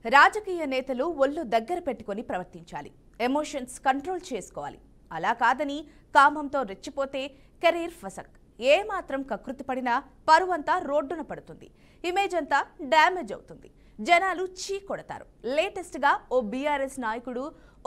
రాజకీయ నేతలు ఒళ్ళు దగ్గర పెట్టుకొని ప్రవర్తించాలి. ఎమోషన్స్ కంట్రోల్ చేసుకోవాలి. అలా కాదని కామంతో రెచ్చిపోతే కెరీర్ ఫసక్. ఏ మాత్రం కకృతి పడినా పరువంతా రోడ్డున పడుతుంది. ఇమేజ్ అంతా డ్యామేజ్ అవుతుంది. జనాలు చీ కొడతారు. లేటెస్ట్ గా ఓ బీఆర్ఎస్ నాయకుడు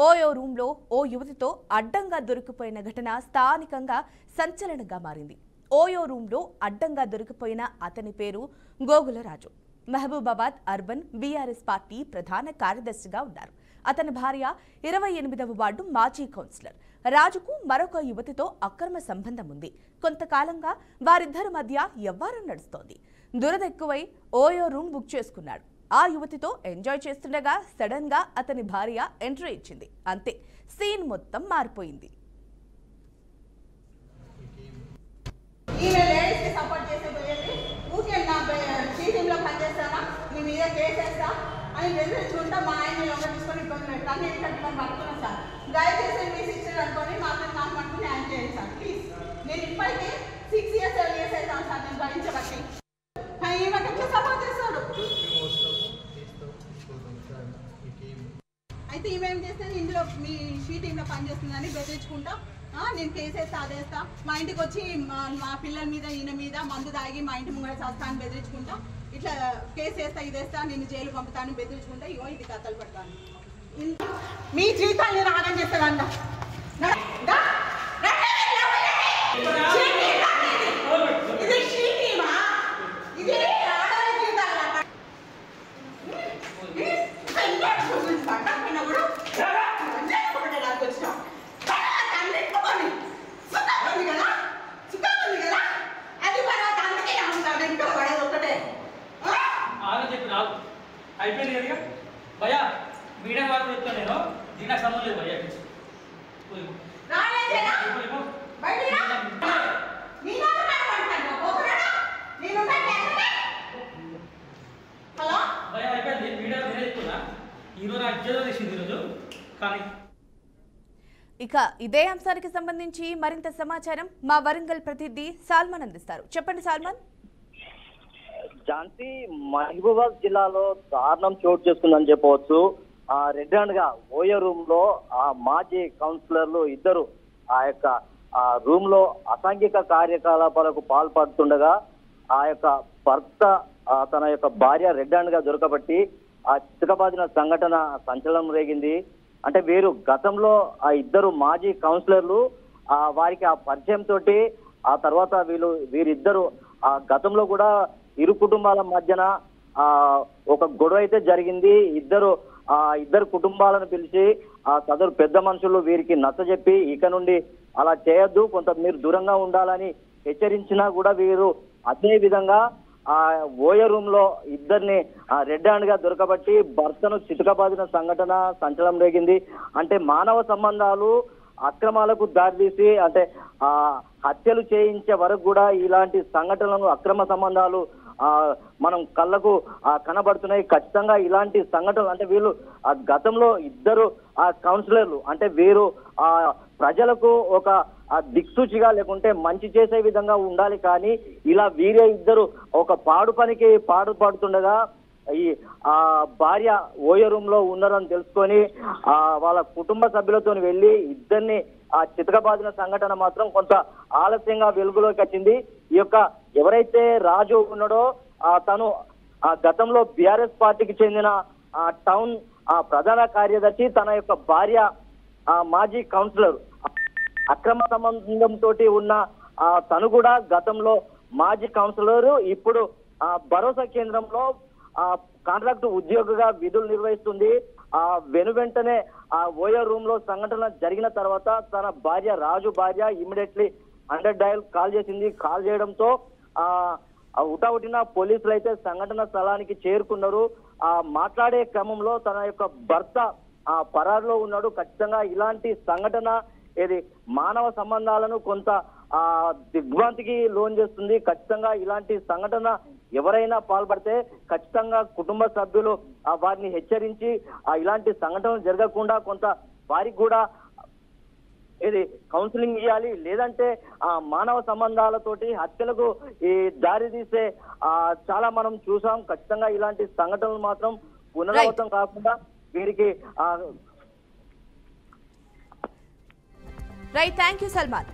ఓయో రూమ్లో ఓ యువతితో అడ్డంగా దొరికిపోయిన ఘటన స్థానికంగా సంచలనంగా మారింది. ఓయో రూమ్లో అడ్డంగా దొరికిపోయిన అతని పేరు గోగుల రాజు. మహబూబాబాద్ అర్బన్ బీఆర్ఎస్ పార్టీ ప్రధాన కార్యదర్శిగా ఉన్నారు. అతని భార్య 28వ వార్డు మాజీ కౌన్సిలర్. రాజుకు మరొక యువతితో అక్రమ సంబంధం ఉంది. కొంతకాలంగా వారిద్దరి మధ్య వ్యవహారం నడుస్తోంది. దురదెక్కువై ఓయో రూమ్ బుక్ చేసుకున్నాడు. ఆ యువతితో ఎంజాయ్ చేస్తుండగా సడన్ గా అతని భార్య ఎంట్రీ ఇచ్చింది. అంతే, సీన్ మొత్తం మారిపోయింది. నేను ఇప్పటికీ 6 years 7 years అవుతాను సార్ నేను భరించబట్టి. సపోర్ట్ చేస్తాడు. అయితే ఈమె ఏం చేస్తుంది, ఇందులో మీ షీ టీంలో పనిచేస్తుందని బెదిరించుకుంటా నేను కేసేస్తా అదేస్తా, మా ఇంటికి వచ్చి మా పిల్లల మీద ఈయన మీద మందు తాగి మా ఇంటి ముంగడ చేస్తా అని బెదిరించుకుంటా, ఇట్లా కేసు వేస్తా ఇదేస్తా నేను జైలు పంపుతాను బెదిరించుకుంటా. ఇగో ఇది కథలు పడతాను. మీ జీవితాన్ని రాగం చేస్తాడంట. అయిపోయింది కదా భయ్యా, మీడియా వాళ్ళు చెప్తాను నేను, దీనికి సంబంధం లేదు భయ్యా. భయ్యా అయిపోయింది, మీడియా నేనే చెప్తున్నా. ఈరోజు అర్జెంట్ చేసింది ఈరోజు. కానీ ఇక ఇదే అంశానికి సంబంధించి మరింత సమాచారం మా వరంగల్ ప్రతినిధి సాల్మన్ అందిస్తారు. చెప్పండి సాల్మన్. ఝాన్సీ, మహబూబాబాద్ జిల్లాలో దారుణం చోటు చేసుకుందని చెప్పవచ్చు. రెడ్ హ్యాండ్ గా ఓయో రూమ్ లో ఆ మాజీ కౌన్సిలర్లు ఇద్దరు ఆ యొక్క రూమ్ లో అసాంఘిక కార్యకలాపాలకు పాల్పడుతుండగా ఆ యొక్క భర్త తన యొక్క భార్య రెడ్ హ్యాండ్ గా దొరకబట్టి ఆ చితకబాదిన సంఘటన సంచలనం రేగింది. అంటే వీరు గతంలో ఆ ఇద్దరు మాజీ కౌన్సిలర్లు వారికి ఆ పరిచయం తోటి ఆ తర్వాత వీరిద్దరు ఆ గతంలో కూడా ఇరు కుటుంబాల మధ్యన ఒక గొడవ అయితే జరిగింది. ఇద్దరు కుటుంబాలను పిలిచి ఆ సదరు పెద్ద మనుషులు వీరికి నచ్చజెప్పి ఇక నుండి అలా చేయొద్దు, కొంత మీరు దూరంగా ఉండాలని హెచ్చరించినా కూడా వీరు అదే విధంగా ఆ ఓయో రూమ్ లో ఇద్దరిని రెడ్ హ్యాండ్ గా దొరకబట్టి భర్తను చితకబాదిన సంఘటన సంచలనం రేగింది. అంటే మానవ సంబంధాలు అక్రమాలకు దారితీసి అంటే హత్యలు చేయించే వరకు కూడా ఇలాంటి సంఘటనలను అక్రమ సంబంధాలు మనం కళ్ళకు కనబడుతున్నాయి. ఖచ్చితంగా ఇలాంటి సంఘటనలు అంటే వీళ్ళు గతంలో ఇద్దరు కౌన్సిలర్లు అంటే వీరు ప్రజలకు ఒక దిక్సూచిగా లేకుంటే మంచి చేసే విధంగా ఉండాలి. కానీ ఇలా వీరే ఇద్దరు ఒక పాడు పనికి పాడుపడుతుండగా ఈ భార్య ఓయో రూమ్ లో ఉన్నారని తెలుసుకొని వాళ్ళ కుటుంబ సభ్యులతో వెళ్లి ఇద్దరిని చితకబాదిన సంఘటన మాత్రం కొంత ఆలస్యంగా వెలుగులోకి వచ్చింది. ఈ యొక్క ఎవరైతే రాజు ఉన్నాడో తను గతంలో బీఆర్ఎస్ పార్టీకి చెందిన టౌన్ ప్రధాన కార్యదర్శి, తన యొక్క భార్య మాజీ కౌన్సిలర్ అక్రమ సంబంధంతో ఉన్న తను కూడా గతంలో మాజీ కౌన్సిలర్, ఇప్పుడు భరోసా కేంద్రంలో కాంట్రాక్ట్ ఉద్యోగిగా విధులు నిర్వహిస్తుంది. వెనువెంటనే ఓయో రూమ్ లో సంఘటన జరిగిన తర్వాత తన రాజు భార్య ఇమీడియట్లీ 100 డయల్ కాల్ చేసింది. కాల్ చేయడంతో ఉటావుటిన పోలీసులు అయితే సంఘటన స్థలానికి చేరుకున్నారు. మాట్లాడే క్రమంలో తన యొక్క భర్త పరారులో ఉన్నాడు. ఖచ్చితంగా ఇలాంటి సంఘటన ఇది మానవ సంబంధాలను కొంత దిగ్భ్రాంతికి లోన్ చేస్తుంది. ఖచ్చితంగా ఇలాంటి సంఘటన ఎవరైనా పాల్పడితే ఖచ్చితంగా కుటుంబ సభ్యులు వారిని హెచ్చరించి ఇలాంటి సంఘటనలు జరగకుండా కొంత వారికి కూడా ఇది కౌన్సిలింగ్ ఇవ్వాలి. లేదంటే మానవ సంబంధాలతోటి హత్యలకు ఈ దారి తీసే చాలా మనం చూసాం. ఖచ్చితంగా ఇలాంటి సంఘటనలు మాత్రం పునరావృతం కాకుండా వీరికి రైట్, థ్యాంక్ యూ సల్మాన్.